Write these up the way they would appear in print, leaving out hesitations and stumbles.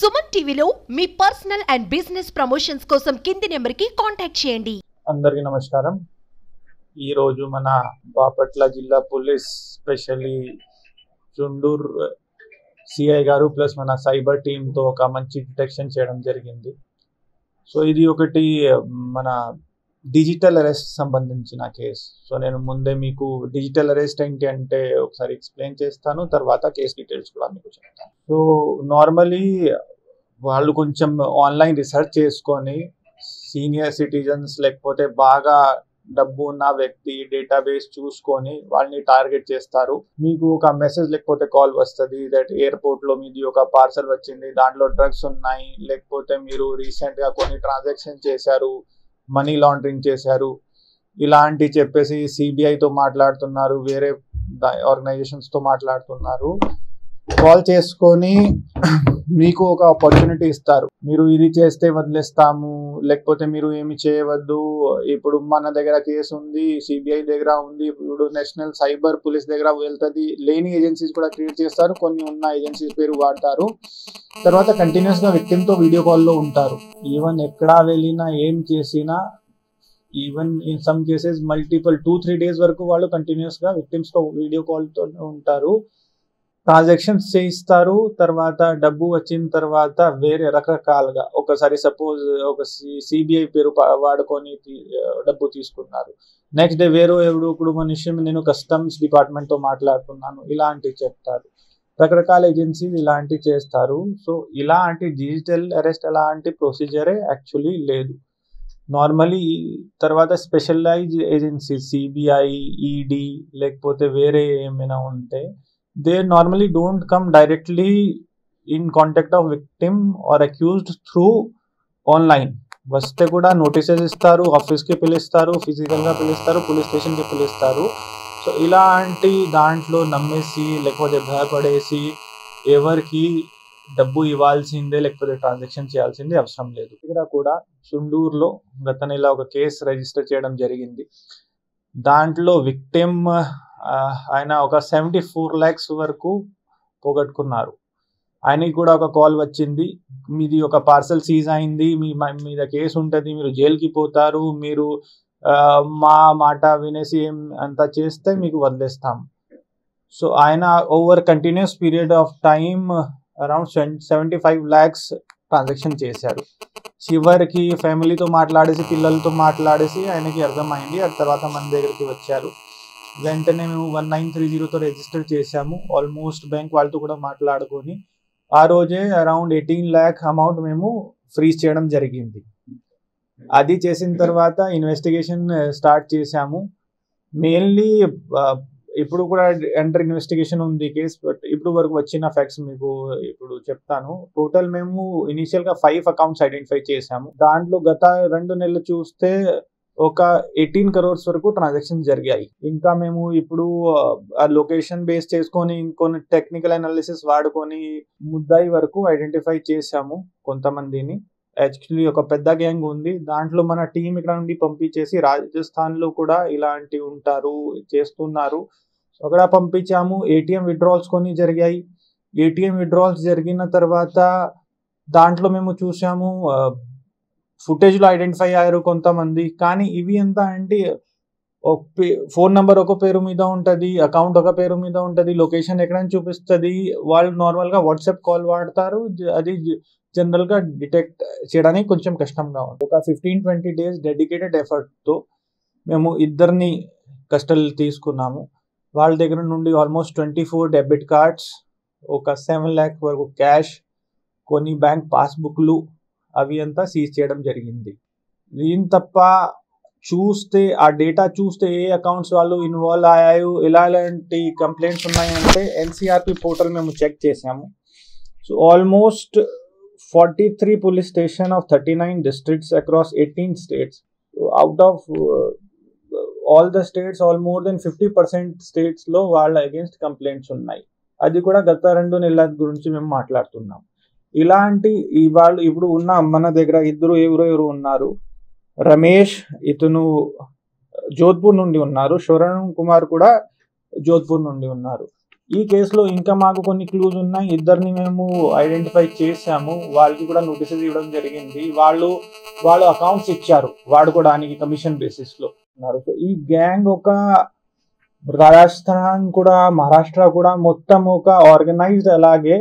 సుమన్ టీవీలో మీ personal and business promotions కోసం కింది నెంబర్కి కాంటాక్ట్ చేయండి. అందరికీ నమస్కారం. ఈ రోజు మన బాపట్ల జిల్లా పోలీస్ స్పెషల్లీ చుండూర్ సిఐ గారు ప్లస్ మన సైబర్ టీంతో ఒక మంచి డిటెక్షన్ చేయడం జరిగింది. సో ఇది ఒకటి మన డిజిటల్ అరెస్ట్ సంబంధించిన కేసు. సో నేను ముందే మీకు డిజిటల్ అరెస్ట్ ఏంటి అంటే ఒకసారి ఎక్స్ప్లెయిన్ చేస్తాను, తర్వాత కేసు డీటెయిల్స్ కూడా మీకు చెప్తాను. సో నార్మలీ వాళ్ళు కొంచెం ఆన్లైన్ రీసెర్చ్ చేసుకొని సీనియర్ సిటిజన్స్ లేకపోతే బాగా డబ్బు ఉన్న వ్యక్తి డేటాబేస్ చూసుకొని వాళ్ళని టార్గెట్ చేస్తారు. మీకు ఒక మెసేజ్ లేకపోతే కాల్ వస్తుంది దట్ ఎయిర్పోర్ట్ లో మీది ఒక పార్సల్ వచ్చింది, దాంట్లో డ్రగ్స్ ఉన్నాయి, లేకపోతే మీరు రీసెంట్ గా కొన్ని ట్రాన్సాక్షన్ చేశారు, మనీ లాండరింగ్ చేశారు, ఇలాంటి చెప్పేసి సిబిఐతో మాట్లాడుతున్నారు, వేరే ఆర్గనైజేషన్స్ తో మాట్లాడుతున్నారు. కాల్ చేసుకొని మీకు ఒక ఆపర్చునిటీ ఇస్తారు, మీరు ఇది చేస్తే వదిలేస్తాము, లేకపోతే మీరు ఏమి చేయవద్దు, ఇప్పుడు మన దగ్గర కేసు ఉంది, సిబిఐ దగ్గర ఉంది, ఇప్పుడు నేషనల్ సైబర్ పోలీస్ దగ్గర వెళ్తుంది, లేని ఏజెన్సీస్ కూడా క్రియేట్ చేస్తారు, కొన్ని ఉన్న ఏజెన్సీస్ పేరు వాడతారు. తర్వాత కంటిన్యూస్ గా విక్టిమ్ తో వీడియో కాల్లో ఉంటారు. ఈవెన్ ఎక్కడ వెళ్ళినా ఏం చేసినా, even in some cases multiple 2-3 days వరకు వాళ్ళు కంటిన్యూస్ గా విక్టిమ్స్ తో వీడియో కాల్ తో ఉంటారు. ట్రాన్సాక్షన్స్ చేయిస్తారు. తర్వాత డబ్బు వచ్చిన తర్వాత వేరే రకరకాలుగా, ఒకసారి సపోజ్ ఒక సిబిఐ పేరు వాడుకొని డబ్బు తీసుకున్నారు, నెక్స్ట్ డే వేరే ఇప్పుడు మనిషి నేను కస్టమ్స్ డిపార్ట్మెంట్ తో మాట్లాడుతున్నాను, ఇలాంటివి చెప్తారు. రకరకాల ఏజెన్సీస్ ఇలాంటివి చేస్తారు. సో ఇలాంటి డిజిటల్ అరెస్ట్ అలాంటి ప్రొసీజరే యాక్చువల్లీ లేదు. నార్మలీ తర్వాత స్పెషలైజ్ ఏజెన్సీస్ సిబిఐ, ఈడీ లేకపోతే వేరే ఏమైనా ఉంటే they normally don't come directly in contact of victim or accused through online. వస్తే కూడా నోటీసెస్ ఇస్తారు, ఆఫీస్కి పిలుస్తారు, ఫిజికల్గా పిలుస్తారు, పోలీస్ స్టేషన్కి పిలుస్తారు. సో ఇలాంటి దాంట్లో నమ్మేసి లేకపోతే భయపడేసి ఎవరికి డబ్బు ఇవ్వాల్సిందే లేకపోతే ట్రాన్సాక్షన్ చేయాల్సిందే అవసరం లేదు. ఇక్కడ కూడా చుండూరులో గత నెల ఒక కేసు రిజిస్టర్ చేయడం జరిగింది. దాంట్లో విక్టిమ్ ఆయన ఒక 74 lakhs వరకు పోగొట్టుకున్నారు. ఆయనకి కూడా ఒక కాల్ వచ్చింది, మీది ఒక పార్సల్ సీజ్ అయింది, మీ మీద కేసు ఉంటుంది, మీరు జైలుకి పోతారు, మీరు మా మాట వినేసి ఏం అంతా చేస్తే మీకు వదిలేస్తాం. సో ఆయన over continuous period of time around 75 lakhs transaction చేశారు. చివరికి ఫ్యామిలీతో మాట్లాడేసి పిల్లలతో మాట్లాడేసి ఆయనకి అర్థమైంది. ఆ తర్వాత మన దగ్గరికి వచ్చారు. వెంటనే మేము 1930తో రిజిస్టర్ చేశాము. ఆల్మోస్ట్ బ్యాంక్ వాళ్ళతో కూడా మాట్లాడుకొని ఆ రోజే అరౌండ్ 18 lakh అమౌంట్ మేము ఫ్రీజ్ చేయడం జరిగింది. అది చేసిన తర్వాత ఇన్వెస్టిగేషన్ స్టార్ట్ చేశాము. మెయిన్లీ ఇప్పుడు కూడా అండర్ ఇన్వెస్టిగేషన్ ఉంది కేసు. బట్ ఇప్పుడు వరకు వచ్చిన ఫ్యాక్ట్స్ మీకు ఇప్పుడు చెప్తాను. టోటల్ మేము ఇనిషియల్గా 5 accounts ఐడెంటిఫై చేశాము. దాంట్లో గత 2 నెలలు చూస్తే ఒక 18 crores వరకు ట్రాన్సాక్షన్ జరిగాయి. ఇంకా మేము ఇప్పుడు లొకేషన్ బేస్ చేసుకొని ఇంకొన్ని టెక్నికల్ అనాలిసిస్ వాడుకొని ముద్దాయి వరకు ఐడెంటిఫై చేశాము కొంతమందిని. యాక్చువల్లీ ఒక పెద్ద గ్యాంగ్ ఉంది. దాంట్లో మన టీం ఇక్కడ నుండి పంపించేసి రాజస్థాన్లో కూడా ఇలాంటివి ఉంటారు, చేస్తున్నారు. అక్కడ పంపించాము. ఏటీఎం విత్డ్రాల్స్ కొన్ని జరిగాయి. ఏటీఎం విత్డ్రాల్స్ జరిగిన తర్వాత దాంట్లో మేము చూసాము ఫుటేజ్లో ఐడెంటిఫై అయ్యారు కొంతమంది. కానీ ఇవి ఎంత అంటే ఫోన్ నెంబర్ ఒక పేరు మీద ఉంటుంది, అకౌంట్ ఒక పేరు మీద ఉంటుంది, లొకేషన్ ఎక్కడైనా చూపిస్తుంది. వాళ్ళు నార్మల్గా వాట్సాప్ కాల్ వాడతారు. అది జనరల్గా డిటెక్ట్ చేయడానికి కొంచెం కష్టంగా ఉంది. ఒక 15-20 days డెడికేటెడ్ ఎఫర్ట్తో మేము 2 కస్టడీలు తీసుకున్నాము. వాళ్ళ దగ్గర నుండి ఆల్మోస్ట్ 24 డెబిట్ కార్డ్స్, ఒక 7 lakhs వరకు క్యాష్, కొన్ని బ్యాంక్ పాస్బుక్లు అవి అంతా సీజ్ చేయడం జరిగింది. దీని తప్ప చూస్తే ఆ డేటా చూస్తే ఏ అకౌంట్స్ వాళ్ళు ఇన్వాల్వ్ అయ్యాయో, ఎలాంటి కంప్లైంట్స్ ఉన్నాయంటే ఎన్సిఆర్పి పోర్టల్ మేము చెక్ చేసాము. So almost 43 police station of 39 districts across 18 states. So out of all the states, all more than 50% states లో వాళ్ళ అగేన్స్ట్ కంప్లైంట్స్ ఉన్నాయి. అది కూడా గత 2 నెలల గురించి మేము మాట్లాడుతున్నాం. ఇలాంటి వాళ్ళు ఇప్పుడు ఉన్న మన దగ్గర ఎవరు ఉన్నారు. రమేష్, ఇతను జోధ్పూర్ నుండి ఉన్నారు. శరణ్ కుమార్ కూడా జోధ్పూర్ నుండి ఉన్నారు. ఈ కేసులో ఇంకా మాకు కొన్ని క్లూజ్ ఉన్నాయి. ఇద్దరిని మేము ఐడెంటిఫై చేసాము, వాళ్ళకి కూడా నోటీసెస్ ఇవ్వడం జరిగింది. వాళ్ళు అకౌంట్స్ ఇచ్చారు వాడుకోవడానికి కమిషన్ బేసిస్ లో ఉన్నారు. సో ఈ గ్యాంగ్ ఒక రాజస్థాన్ కూడా మహారాష్ట్ర కూడా మొత్తం ఒక ఆర్గనైజ్డ్ అలాగే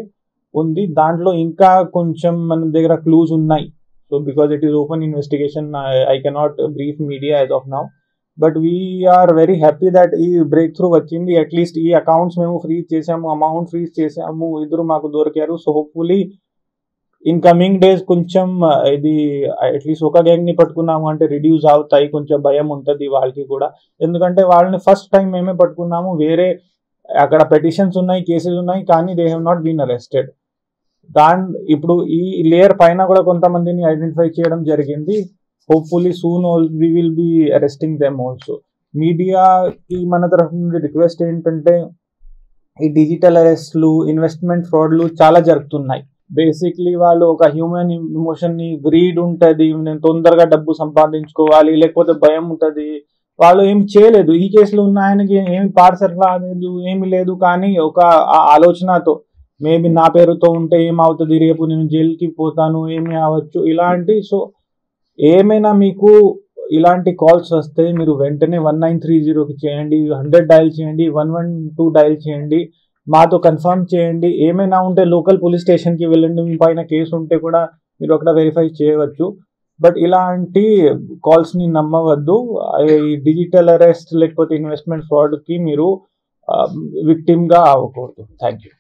ఉంది. దాంట్లో ఇంకా కొంచెం మన దగ్గర క్లూజ్ ఉన్నాయి. So because it is open investigation, I cannot brief media as of now. But we're very happy that ఈ బ్రేక్ త్రూ వచ్చింది. అట్లీస్ట్ ఈ అకౌంట్స్ మేము ఫ్రీజ్ చేసాము, అమౌంట్ ఫ్రీజ్ చేసాము, ఇద్దరు మాకు దొరికారు. So hopefully in coming days కొంచెం ఇది అట్లీస్ట్ ఒక గ్యాంగ్ ని పట్టుకున్నాము అంటే రిడ్యూస్ అవుతాయి, కొంచెం భయం ఉంటుంది వాళ్ళకి కూడా. ఎందుకంటే వాళ్ళని ఫస్ట్ టైం మేమే పట్టుకున్నాము, వేరే అక్కడ పెటిషన్స్ ఉన్నాయి, కేసెస్ ఉన్నాయి, కానీ they have not been arrested. ఇప్పుడు ఈ లేయర్ పైన కూడా కొంతమందిని ఐడెంటిఫై చేయడం జరిగింది. Hopefully soon we will be arresting them also. మీడియాకి మన తరఫు నుండి రిక్వెస్ట్ ఏంటంటే, ఈ డిజిటల్ అరెస్ట్లు, ఇన్వెస్ట్మెంట్ ఫ్రాడ్లు చాలా జరుగుతున్నాయి. బేసిక్లీ వాళ్ళు ఒక హ్యూమన్ ఇమోషన్ ని, గ్రీడ్ ఉంటుంది, నేను తొందరగా డబ్బు సంపాదించుకోవాలి, లేకపోతే భయం ఉంటుంది. వాళ్ళు ఏం చేయలేదు. ఈ కేసులో ఉన్న ఆయనకి ఏమి పార్సల్ రాలేదు, ఏమి లేదు, కానీ ఒక ఆలోచనతో మేబీ నా పేరుతో ఉంటే ఏమవుతుంది, రేపు నేను జైలుకి పోతాను, ఏమి అవ్వచ్చు ఇలాంటి. సో ఏమైనా మీకు ఇలాంటి కాల్స్ వస్తే మీరు వెంటనే 1930కి చేయండి, 100 డయల్ చేయండి, 112 డయల్ చేయండి, మాతో కన్ఫర్మ్ చేయండి. ఏమైనా ఉంటే లోకల్ పోలీస్ స్టేషన్కి వెళ్ళండి, మీ పైన కేసు ఉంటే కూడా మీరు అక్కడ వెరిఫై చేయవచ్చు. బట్ ఇలాంటి కాల్స్ని నమ్మవద్దు. ఈ డిజిటల్ అరెస్ట్ లేకపోతే ఇన్వెస్ట్మెంట్ ఫ్రాడ్కి మీరు విక్టిమ్గా అవ్వకూడదు. Thank you.